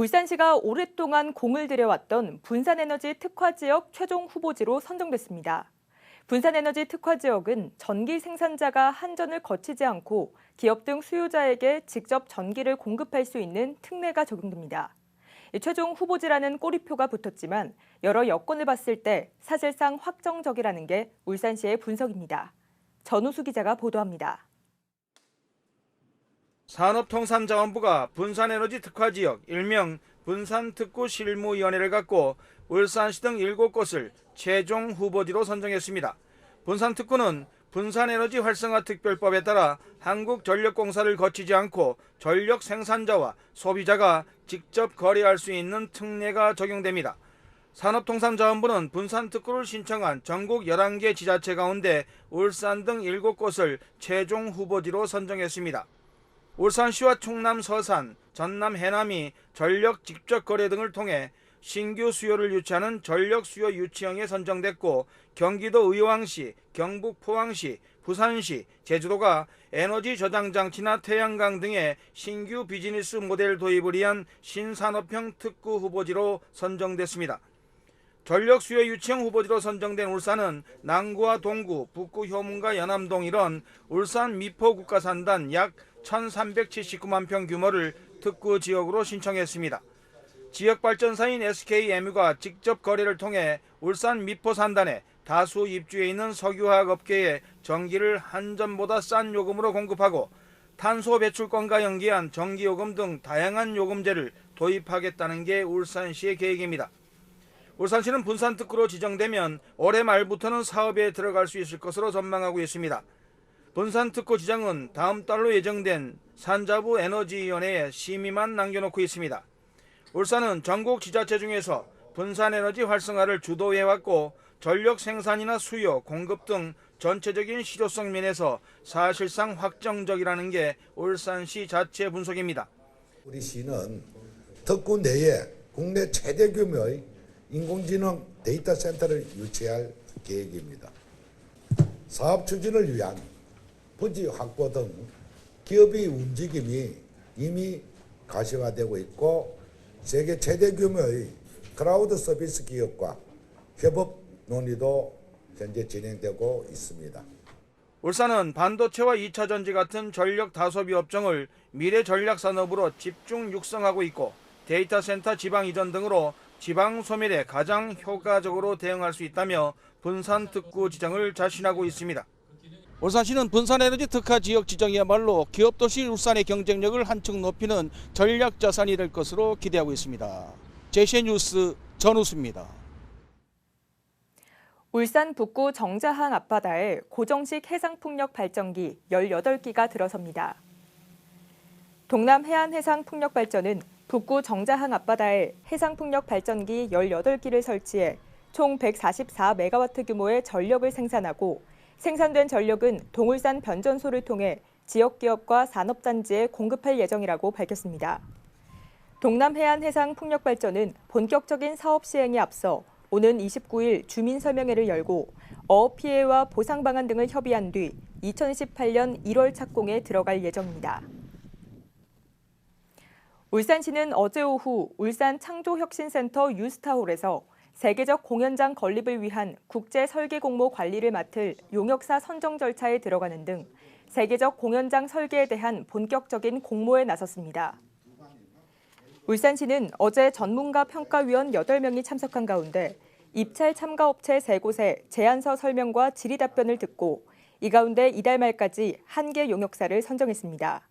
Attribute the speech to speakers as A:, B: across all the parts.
A: 울산시가 오랫동안 공을 들여왔던 분산에너지 특화지역 최종 후보지로 선정됐습니다. 분산에너지 특화지역은 전기 생산자가 한전을 거치지 않고 기업 등 수요자에게 직접 전기를 공급할 수 있는 특례가 적용됩니다. 최종 후보지라는 꼬리표가 붙었지만 여러 여건을 봤을 때 사실상 확정적이라는 게 울산시의 분석입니다. 전우수 기자가 보도합니다.
B: 산업통상자원부가 분산에너지 특화지역 일명 분산특구실무위원회를 갖고 울산시 등 7곳을 최종 후보지로 선정했습니다. 분산특구는 분산에너지 활성화 특별법에 따라 한국전력공사를 거치지 않고 전력 생산자와 소비자가 직접 거래할 수 있는 특례가 적용됩니다. 산업통상자원부는 분산특구를 신청한 전국 11개 지자체 가운데 울산 등 7곳을 최종 후보지로 선정했습니다. 울산시와 충남 서산, 전남 해남이 전력 직접 거래 등을 통해 신규 수요를 유치하는 전력 수요 유치형에 선정됐고, 경기도 의왕시, 경북 포항시, 부산시, 제주도가 에너지 저장 장치나 태양광 등의 신규 비즈니스 모델 도입을 위한 신산업형 특구 후보지로 선정됐습니다. 전력 수요 유치형 후보지로 선정된 울산은 남구와 동구, 북구 효문과 연암동 이런 울산 미포 국가산단 약 1,379만 평 규모를 특구 지역으로 신청했습니다. 지역발전사인 SKMU가 직접 거래를 통해 울산 미포 산단에 다수 입주해 있는 석유화학 업계에 전기를 한전보다 싼 요금으로 공급하고 탄소 배출권과 연계한 전기요금 등 다양한 요금제를 도입하겠다는 게 울산시의 계획입니다. 울산시는 분산특구로 지정되면 올해 말부터는 사업에 들어갈 수 있을 것으로 전망하고 있습니다. 분산특구 지정은 다음 달로 예정된 산자부 에너지위원회에 심의만 남겨놓고 있습니다. 울산은 전국 지자체 중에서 분산에너지 활성화를 주도해왔고 전력 생산이나 수요, 공급 등 전체적인 실효성 면에서 사실상 확정적이라는 게 울산시 자체 분석입니다.
C: 우리 시는 특구 내에 국내 최대 규모의 인공지능 데이터 센터를 유치할 계획입니다. 사업 추진을 위한 부지 확보 등 기업의 움직임이 이미 가시화되고 있고 세계 최대 규모의 클라우드 서비스 기업과 협업 논의도 현재 진행되고 있습니다.
B: 울산은 반도체와 2차 전지 같은 전력 다소비 업종을 미래 전략 산업으로 집중 육성하고 있고 데이터 센터 지방 이전 등으로 지방 소멸에 가장 효과적으로 대응할 수 있다며 분산특구 지정을 자신하고 있습니다. 울산시는 분산에너지 특화 지역 지정이야말로 기업도시 울산의 경쟁력을 한층 높이는 전략 자산이 될 것으로 기대하고 있습니다. 제시뉴스 전우수입니다.
A: 울산 북구 정자항 앞바다에 고정식 해상풍력 발전기 18기가 들어섭니다. 동남 해안해상풍력발전은 북구 정자항 앞바다에 해상풍력 발전기 18기를 설치해 총 144메가와트 규모의 전력을 생산하고 생산된 전력은 동울산 변전소를 통해 지역기업과 산업단지에 공급할 예정이라고 밝혔습니다. 동남해안해상풍력발전은 본격적인 사업 시행에 앞서 오는 29일 주민설명회를 열고 어업 피해와 보상 방안 등을 협의한 뒤 2018년 1월 착공에 들어갈 예정입니다. 울산시는 어제 오후 울산 창조혁신센터 유스타홀에서 세계적 공연장 건립을 위한 국제 설계 공모 관리를 맡을 용역사 선정 절차에 들어가는 등 세계적 공연장 설계에 대한 본격적인 공모에 나섰습니다. 울산시는 어제 전문가 평가위원 8명이 참석한 가운데 입찰 참가업체 3곳에 제안서 설명과 질의 답변을 듣고 이 가운데 이달 말까지 1개 용역사를 선정했습니다.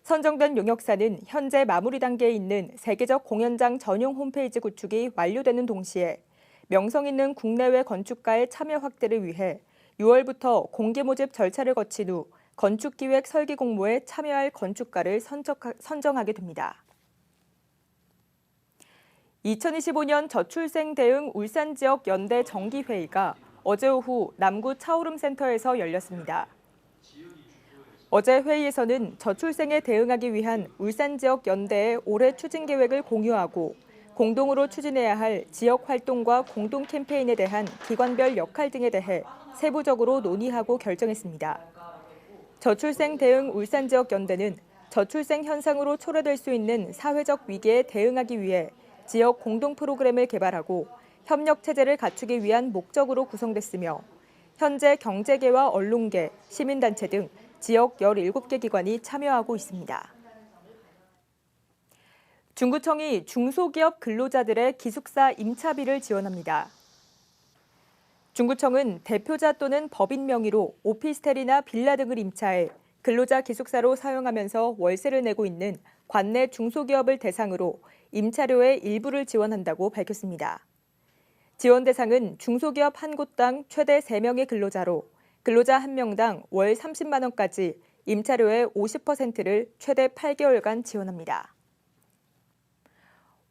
A: 선정된 용역사는 현재 마무리 단계에 있는 세계적 공연장 전용 홈페이지 구축이 완료되는 동시에 명성 있는 국내외 건축가의 참여 확대를 위해 6월부터 공개 모집 절차를 거친 후 건축기획 설계 공모에 참여할 건축가를 선정하게 됩니다. 2025년 저출생 대응 울산 지역 연대 정기회의가 어제 오후 남구 차오름센터에서 열렸습니다. 어제 회의에서는 저출생에 대응하기 위한 울산 지역 연대의 올해 추진 계획을 공유하고 공동으로 추진해야 할 지역 활동과 공동 캠페인에 대한 기관별 역할 등에 대해 세부적으로 논의하고 결정했습니다. 저출생 대응 울산 지역 연대는 저출생 현상으로 초래될 수 있는 사회적 위기에 대응하기 위해 지역 공동 프로그램을 개발하고 협력 체제를 갖추기 위한 목적으로 구성됐으며 현재 경제계와 언론계, 시민단체 등 지역 17개 기관이 참여하고 있습니다. 중구청이 중소기업 근로자들의 기숙사 임차비를 지원합니다. 중구청은 대표자 또는 법인 명의로 오피스텔이나 빌라 등을 임차해 근로자 기숙사로 사용하면서 월세를 내고 있는 관내 중소기업을 대상으로 임차료의 일부를 지원한다고 밝혔습니다. 지원 대상은 중소기업 한 곳당 최대 3명의 근로자로 근로자 1명당 월 30만 원까지 임차료의 50%를 최대 8개월간 지원합니다.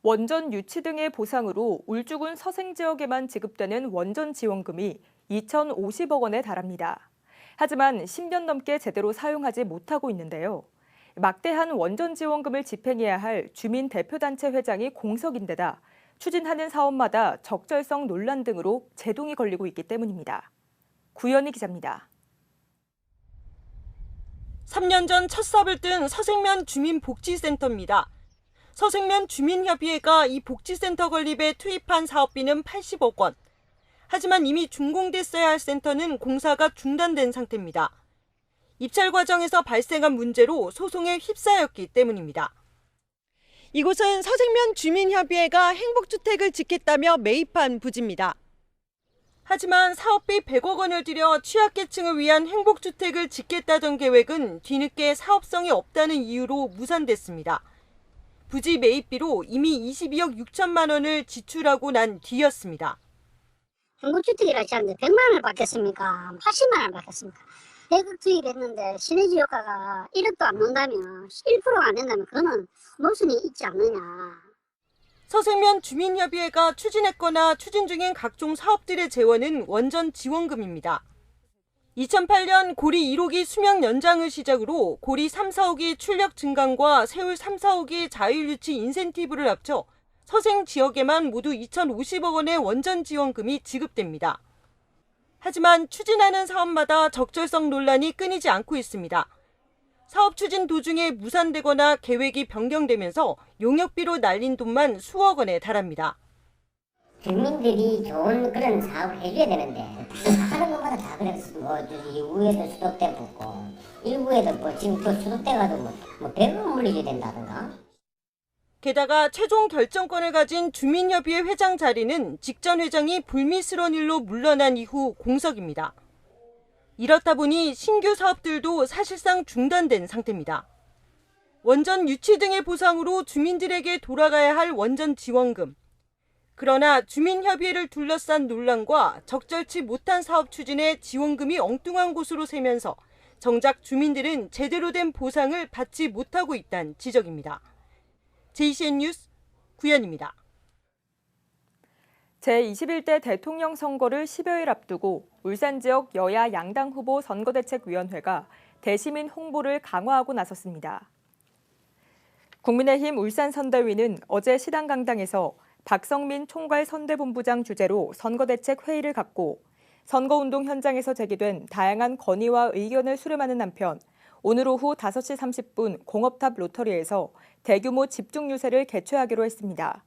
A: 원전 유치 등의 보상으로 울주군 서생 지역에만 지급되는 원전 지원금이 2,050억 원에 달합니다. 하지만 10년 넘게 제대로 사용하지 못하고 있는데요. 막대한 원전 지원금을 집행해야 할 주민 대표단체 회장이 공석인데다 추진하는 사업마다 적절성 논란 등으로 제동이 걸리고 있기 때문입니다. 구현희 기자입니다.
D: 3년 전 첫 삽을 뜬 서생면 주민복지센터입니다. 서생면 주민협의회가 이 복지센터 건립에 투입한 사업비는 80억 원. 하지만 이미 준공됐어야 할 센터는 공사가 중단된 상태입니다. 입찰 과정에서 발생한 문제로 소송에 휩싸였기 때문입니다. 이곳은 서생면 주민협의회가 행복주택을 짓겠다며 매입한 부지입니다. 하지만 사업비 100억 원을 들여 취약계층을 위한 행복주택을 짓겠다던 계획은 뒤늦게 사업성이 없다는 이유로 무산됐습니다. 부지 매입비로 이미 22억 6천만 원을 지출하고 난 뒤였습니다.
E: 행복주택이라 하는데 100만 원을 받겠습니까? 80만 원을 받겠습니까? 100억 투입했는데 시너지 효과가 1억도 안 논다면 1%가 안 된다면 그거는 모순이 있지 않느냐.
D: 서생면 주민협의회가 추진했거나 추진 중인 각종 사업들의 재원은 원전 지원금입니다. 2008년 고리 1호기 수명 연장을 시작으로 고리 3, 4호기 출력 증강과 세울 3, 4호기 자율유치 인센티브를 합쳐 서생 지역에만 모두 2,050억 원의 원전 지원금이 지급됩니다. 하지만 추진하는 사업마다 적절성 논란이 끊이지 않고 있습니다. 사업 추진 도중에 무산되거나 계획이 변경되면서 용역비로 날린 돈만 수억 원에 달합니다.
F: 주민들이 좋은 그런 사업을 해줘야 되는데 하는 것마다 다 그랬어. 뭐 이후에도 수도대 붙고 일부에도 뭐 지금 또 수도대가도 뭐 100억 물려줘야 된다든가.
D: 게다가 최종 결정권을 가진 주민협의회 회장 자리는 직전 회장이 불미스러운 일로 물러난 이후 공석입니다. 이렇다 보니 신규 사업들도 사실상 중단된 상태입니다. 원전 유치 등의 보상으로 주민들에게 돌아가야 할 원전 지원금. 그러나 주민협의회를 둘러싼 논란과 적절치 못한 사업 추진에 지원금이 엉뚱한 곳으로 새면서 정작 주민들은 제대로 된 보상을 받지 못하고 있다는 지적입니다. JCN 뉴스 구현입니다.
A: 제21대 대통령 선거를 10여일 앞두고 울산 지역 여야 양당 후보 선거대책위원회가 대시민 홍보를 강화하고 나섰습니다. 국민의힘 울산선대위는 어제 시당강당에서 박성민 총괄 선대본부장 주재로 선거대책 회의를 갖고 선거운동 현장에서 제기된 다양한 건의와 의견을 수렴하는 한편 오늘 오후 5시 30분 공업탑 로터리에서 대규모 집중 유세를 개최하기로 했습니다.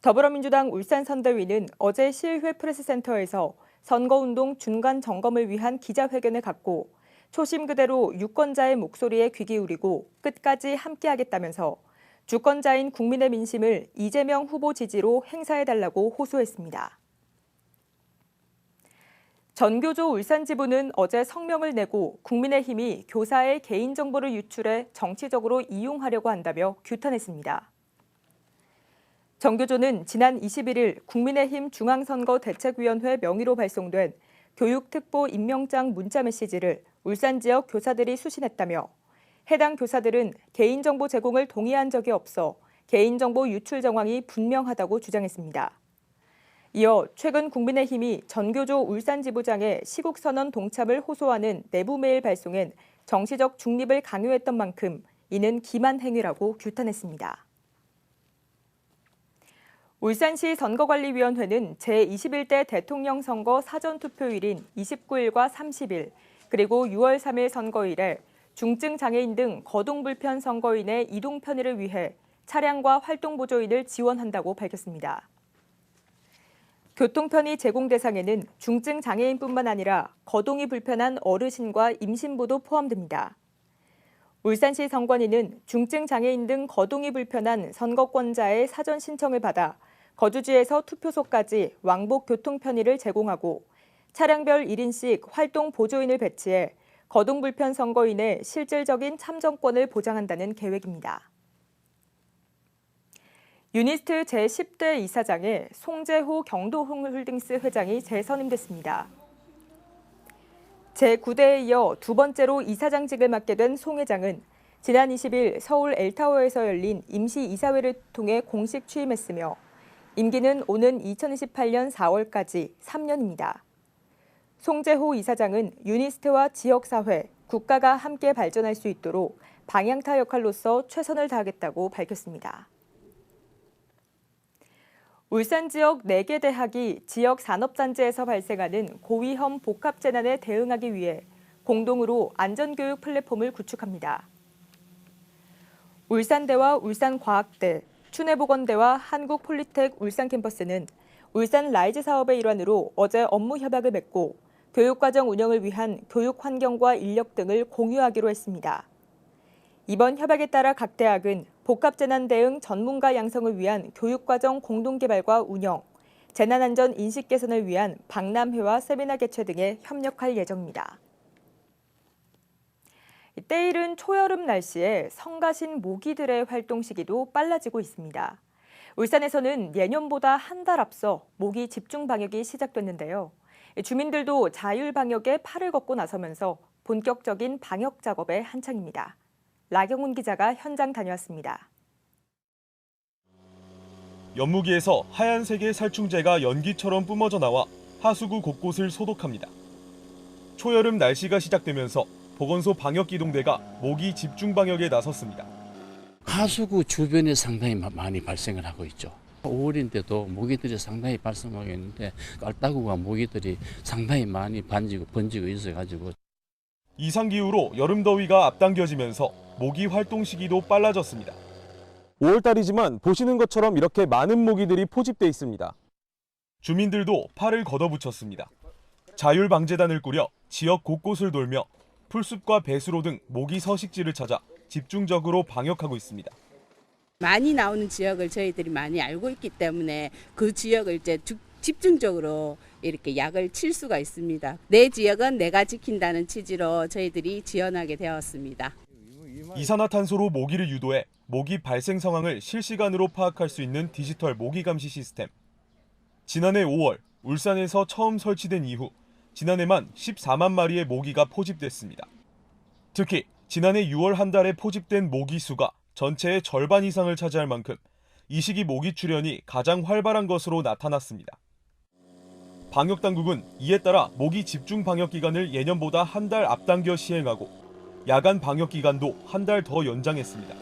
A: 더불어민주당 울산선대위는 어제 시의회 프레스센터에서 선거운동 중간 점검을 위한 기자회견을 갖고 초심 그대로 유권자의 목소리에 귀 기울이고 끝까지 함께하겠다면서 주권자인 국민의 민심을 이재명 후보 지지로 행사해달라고 호소했습니다. 전교조 울산지부는 어제 성명을 내고 국민의힘이 교사의 개인정보를 유출해 정치적으로 이용하려고 한다며 규탄했습니다. 전교조는 지난 21일 국민의힘 중앙선거대책위원회 명의로 발송된 교육특보 임명장 문자 메시지를 울산 지역 교사들이 수신했다며 해당 교사들은 개인정보 제공을 동의한 적이 없어 개인정보 유출 정황이 분명하다고 주장했습니다. 이어 최근 국민의힘이 전교조 울산지부장의 시국선언 동참을 호소하는 내부 메일 발송엔 정치적 중립을 강요했던 만큼 이는 기만 행위라고 규탄했습니다. 울산시 선거관리위원회는 제21대 대통령 선거 사전투표일인 29일과 30일 그리고 6월 3일 선거일에 중증 장애인 등 거동 불편 선거인의 이동 편의를 위해 차량과 활동 보조인을 지원한다고 밝혔습니다. 교통편의 제공 대상에는 중증 장애인뿐만 아니라 거동이 불편한 어르신과 임신부도 포함됩니다. 울산시 선관위는 중증 장애인 등 거동이 불편한 선거권자의 사전 신청을 받아 거주지에서 투표소까지 왕복 교통 편의를 제공하고 차량별 1인씩 활동 보조인을 배치해 거동 불편 선거인의 실질적인 참정권을 보장한다는 계획입니다. 유니스트 제10대 이사장에 송재호 경도홀딩스 회장이 재선임됐습니다. 제9대에 이어 두 번째로 이사장직을 맡게 된 송 회장은 지난 20일 서울 엘타워에서 열린 임시이사회를 통해 공식 취임했으며 임기는 오는 2028년 4월까지 3년입니다. 송재호 이사장은 유니스트와 지역사회, 국가가 함께 발전할 수 있도록 방향타 역할로서 최선을 다하겠다고 밝혔습니다. 울산 지역 4개 대학이 지역 산업단지에서 발생하는 고위험 복합재난에 대응하기 위해 공동으로 안전교육 플랫폼을 구축합니다. 울산대와 울산과학대, 춘해보건대와 한국폴리텍 울산 캠퍼스는 울산 라이즈 사업의 일환으로 어제 업무 협약을 맺고 교육과정 운영을 위한 교육 환경과 인력 등을 공유하기로 했습니다. 이번 협약에 따라 각 대학은 복합재난 대응 전문가 양성을 위한 교육과정 공동개발과 운영, 재난안전 인식 개선을 위한 박람회와 세미나 개최 등에 협력할 예정입니다. 때이른 초여름 날씨에 성가신 모기들의 활동 시기도 빨라지고 있습니다. 울산에서는 예년보다 한 달 앞서 모기 집중 방역이 시작됐는데요. 주민들도 자율 방역에 팔을 걷고 나서면서 본격적인 방역 작업에 한창입니다. 라경훈 기자가 현장 다녀왔습니다.
G: 연무기에서 하얀색의 살충제가 연기처럼 뿜어져 나와 하수구 곳곳을 소독합니다. 초여름 날씨가 시작되면서 보건소 방역기동대가 모기 집중 방역에 나섰습니다.
H: 하수구 주변에 상당히 많이 발생을 하고 있죠. 5월인데도 모기들이 상당히 발생하고 있는데 깔따구가 모기들이 상당히 많이 번지고 있어가지고
G: 이상기후로 여름더위가 앞당겨지면서 모기 활동 시기도 빨라졌습니다.
I: 5월달이지만 보시는 것처럼 이렇게 많은 모기들이 포집돼 있습니다.
G: 주민들도 팔을 걷어붙였습니다. 자율방제단을 꾸려 지역 곳곳을 돌며 풀숲과 배수로 등 모기 서식지를 찾아 집중적으로 방역하고 있습니다.
J: 많이 나오는 지역을 저희들이 많이 알고 있기 때문에 그 지역을 이제 집중적으로 이렇게 약을 칠 수가 있습니다. 내 지역은 내가 지킨다는 취지로 저희들이 지원하게 되었습니다.
G: 이산화탄소로 모기를 유도해 모기 발생 상황을 실시간으로 파악할 수 있는 디지털 모기 감시 시스템. 지난해 5월 울산에서 처음 설치된 이후 지난해만 14만 마리의 모기가 포집됐습니다. 특히 지난해 6월 한 달에 포집된 모기 수가 전체의 절반 이상을 차지할 만큼 이 시기 모기 출현이 가장 활발한 것으로 나타났습니다. 방역당국은 이에 따라 모기 집중 방역 기간을 예년보다 한 달 앞당겨 시행하고 야간 방역 기간도 한 달 더 연장했습니다.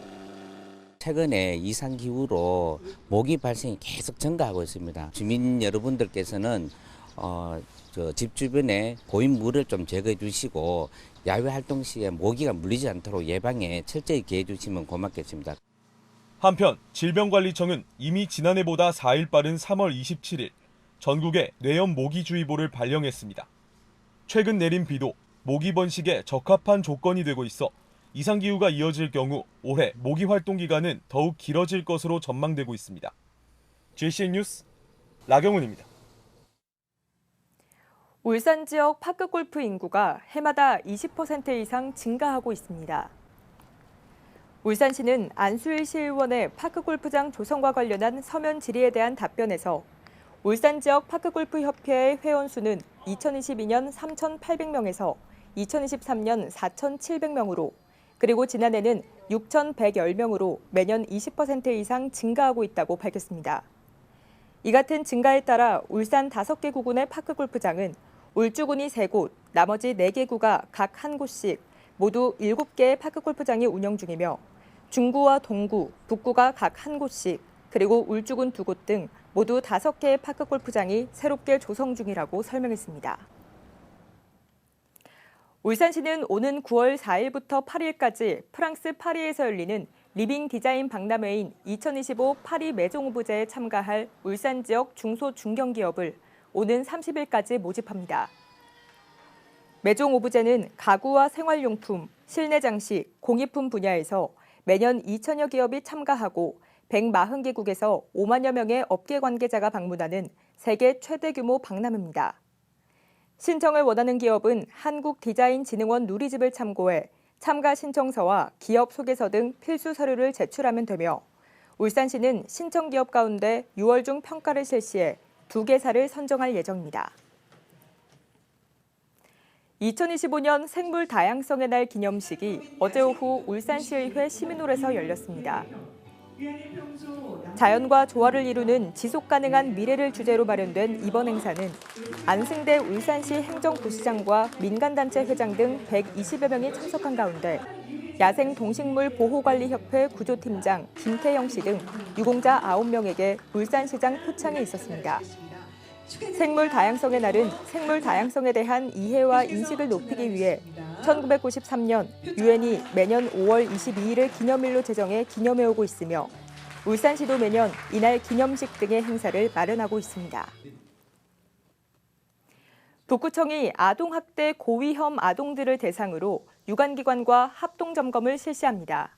K: 최근에 이상기후로 모기 발생이 계속 증가하고 있습니다. 주민 여러분들께서는 집 주변에 고인 물을 좀 제거해 주시고 야외 활동 시에 모기가 물리지 않도록 예방에 철저히 기해 주시면 고맙겠습니다.
G: 한편 질병관리청은 이미 지난해보다 4일 빠른 3월 27일 전국에 뇌염 모기주의보를 발령했습니다. 최근 내린 비도 모기 번식에 적합한 조건이 되고 있어 이상기후가 이어질 경우 올해 모기 활동 기간은 더욱 길어질 것으로 전망되고 있습니다. JCN 뉴스 라경훈입니다.
A: 울산 지역 파크골프 인구가 해마다 20% 이상 증가하고 있습니다. 울산시는 안수일 시의원의 파크골프장 조성과 관련한 서면 질의에 대한 답변에서 울산 지역 파크골프협회의 회원수는 2022년 3,800명에서 2023년 4,700명으로 그리고 지난해는 6,110명으로 매년 20% 이상 증가하고 있다고 밝혔습니다. 이 같은 증가에 따라 울산 5개 구군의 파크골프장은 울주군이 3곳, 나머지 4개 구가 각 한 곳씩 모두 7개의 파크골프장이 운영 중이며 중구와 동구, 북구가 각 한 곳씩 그리고 울주군 2곳 등 모두 5개의 파크골프장이 새롭게 조성 중이라고 설명했습니다. 울산시는 오는 9월 4일부터 8일까지 프랑스 파리에서 열리는 리빙 디자인 박람회인 2025 파리 매종 오브제에 참가할 울산 지역 중소 중견기업을 오는 30일까지 모집합니다. 매종 오브제는 가구와 생활용품, 실내 장식, 공예품 분야에서 매년 2천여 기업이 참가하고 140개국에서 5만여 명의 업계 관계자가 방문하는 세계 최대 규모 박람회입니다. 신청을 원하는 기업은 한국디자인진흥원 누리집을 참고해 참가 신청서와 기업 소개서 등 필수 서류를 제출하면 되며 울산시는 신청 기업 가운데 6월 중 평가를 실시해 2개사를 선정할 예정입니다. 2025년 생물 다양성의 날 기념식이 어제 오후 울산시의회 시민홀에서 열렸습니다. 자연과 조화를 이루는 지속가능한 미래를 주제로 마련된 이번 행사는 안승대 울산시 행정부시장과 민간단체 회장 등 120여 명이 참석한 가운데 야생동식물보호관리협회 구조팀장 김태영 씨 등 유공자 9명에게 울산시장 표창이 있었습니다. 생물 다양성의 날은 생물 다양성에 대한 이해와 인식을 높이기 위해 1993년 유엔이 매년 5월 22일을 기념일로 제정해 기념해오고 있으며 울산시도 매년 이날 기념식 등의 행사를 마련하고 있습니다. 북구청이 아동학대 고위험 아동들을 대상으로 유관기관과 합동점검을 실시합니다.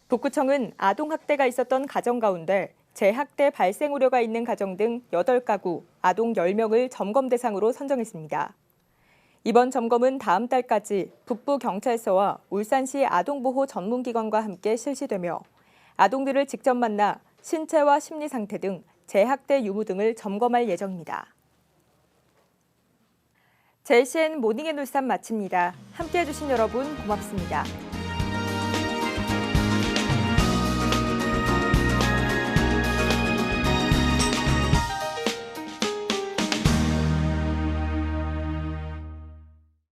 A: 북구청은 아동학대가 있었던 가정 가운데 재학대 발생 우려가 있는 가정 등 8가구, 아동 10명을 점검 대상으로 선정했습니다. 이번 점검은 다음 달까지 북부경찰서와 울산시 아동보호 전문기관과 함께 실시되며 아동들을 직접 만나 신체와 심리 상태 등 재학대 유무 등을 점검할 예정입니다. JCN 모닝앤 울산 마칩니다. 함께해 주신 여러분 고맙습니다.